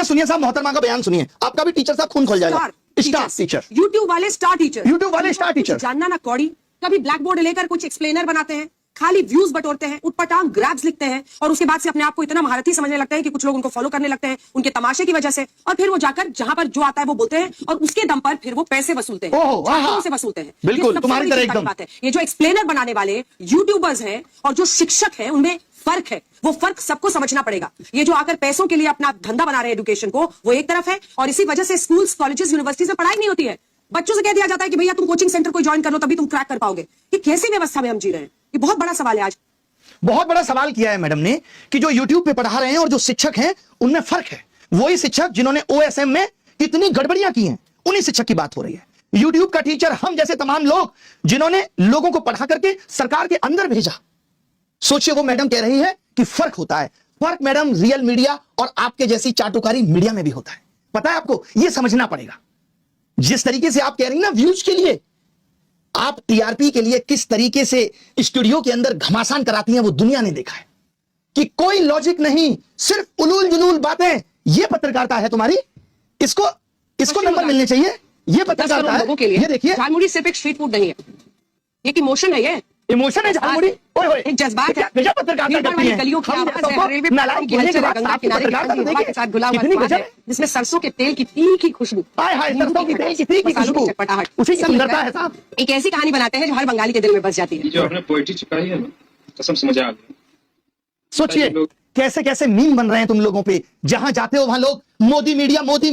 ये सुनिए साहब, मोहतरमा का बयान सुनिए, आपका भी टीचर साहब खून खोल जाएगा। स्टार टीचर, यूट्यूब वाले स्टार टीचर, यूट्यूब वाले स्टार टीचर, जानना ना कौड़ी, कभी ब्लैक बोर्ड लेकर कुछ एक्सप्लेनर बनाते हैं, खाली व्यूज बटोरते हैं, उटपटांग ग्रैब्स लिखते हैं और उसके बाद से अपने आप को इतना महारथी समझने लगते हैं कि कुछ लोग उनको फॉलो करने लगते हैं उनके तमाशे की वजह से, और फिर वो जाकर जहां पर जो आता है वो बोलते हैं और उसके दम पर फिर वो पैसे वसूलते हैं, छात्रों से वसूलते हैं। बिल्कुल तुम्हारी तरह एकदम बात है। ये जो एक्सप्लेनर बनाने वाले यूट्यूबर्स हैं और जो शिक्षक हैं उनमें फर्क है, वो फर्क सबको समझना पड़ेगा। ये जो आकर पैसों के लिए अपना धंधा बना रहे हैं एजुकेशन को, वो एक तरफ है, और इसी वजह से स्कूल्स, कॉलेजेस, यूनिवर्सिटीज में पढ़ाई नहीं होती है। बच्चों से कह दिया जाता है कि भैया तुम कोचिंग सेंटर को ज्वाइन कर लो तभी तुम क्रैक कर पाओगे। ये कैसी व्यवस्था में हम जी रहे हैं? ये बहुत बड़ा सवाल है। आज बहुत बड़ा सवाल किया है मैडम ने कि जो यूट्यूब पे पढ़ा रहे हैं और जो शिक्षक हैं उनमें फर्क है। वही शिक्षक जिन्होंने ओएसएम में इतनी गड़बड़ियां की हैं, उन्हीं शिक्षक की बात हो रही है। यूट्यूब का टीचर हम जैसे तमाम लोग जिन्होंने लोगों को पढ़ा करके सरकार के अंदर भेजा। सोचिए, वो मैडम कह रही है कि फर्क होता है। फर्क मैडम रियल मीडिया और आपके जैसी चाटुकारी मीडिया में भी होता है। पता है आपको, यह समझना पड़ेगा। जिस तरीके से आप कह रही ना व्यूज के लिए, आप टीआरपी के लिए किस तरीके से स्टूडियो के अंदर घमासान कराती हैं वो दुनिया ने देखा है कि कोई लॉजिक नहीं, सिर्फ उलूल जुलूल बातें। ये पत्रकारिता है तुम्हारी, इसको नंबर मिलने चाहिए। ये पत्रकारिता है। ये देखिए, झालमुड़ी सिर्फ एक स्ट्रीट फूड नहीं है, एक इमोशन है। ये इमोशन है झालमुड़ी, एक जज्बात है। गजब पत्रकारिता करती हैं। गलियों की आवाज है, रेलवे प्लेटफॉर्म की हलचल है, गंगा किनारे के साथ गुलाब है, जिसमें सरसों के तेल की तीखी खुशबू, सरसों की तेल की तीखी खुशबू, चटपटाहट, उसी की सुंदरता है साहब। एक ऐसी कहानी बनाते हैं जो हर बंगाली के दिल में बस जाती है। जो आपने पोएट्री चिपकाई है ना, कसम से मजा आ गया। सोचिए कैसे कैसे मीम बन रहे हैं तुम लोगों पे। जहां जाते हो वहां लोग मोदी मीडिया, गोदी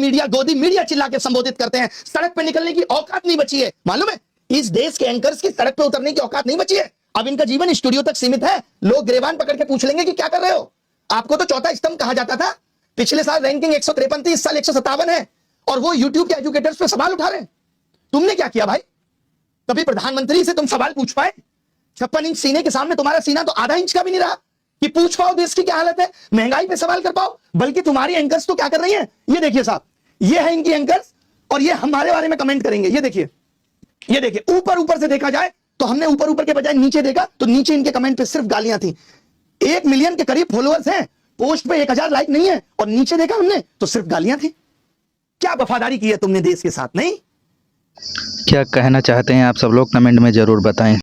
मीडिया चिल्ला के संबोधित करते हैं। सड़क पे निकलने की औकात नहीं बची है। मालूम है, इस देश के एंकर्स की सड़क पे उतरने की औकात नहीं बची है। अब इनका जीवन स्टूडियो तक सीमित है। लोग गिरेबान पकड़ के पूछ लेंगे कि क्या कर रहे हो। आपको तो चौथा स्तंभ कहा जाता था। पिछले साल रैंकिंग 153 थी, इस साल 157 है, और वो यूट्यूब के एजुकेटर्स पे सवाल उठा रहे हैं। तुमने क्या किया भाई? कभी प्रधानमंत्री से तुम सवाल पूछ पाए? 56 इंच सीने के सामने तुम्हारा सीना तो आधा इंच का भी नहीं रहा कि पूछ पाओ देश की क्या हालत है, महंगाई पे सवाल कर पाओ। बल्कि तुम्हारी एंकर्स तो क्या कर रही हैं, ये देखिए साहब, ये है इनकी एंकर्स, और ये हमारे बारे में कमेंट करेंगे। ये देखिए, ये देखिए, ऊपर से देखा जाए तो हमने ऊपर के बजाय नीचे देखा तो नीचे इनके कमेंट पे सिर्फ गालियां थी। 1 मिलियन के करीब फॉलोअर्स हैं, पोस्ट पे 1000 लाइक नहीं है, और नीचे देखा हमने तो सिर्फ गालियां थी। क्या वफादारी की है तुमने देश के साथ? नहीं। क्या कहना चाहते हैं आप सब लोग कमेंट में जरूर बताएं।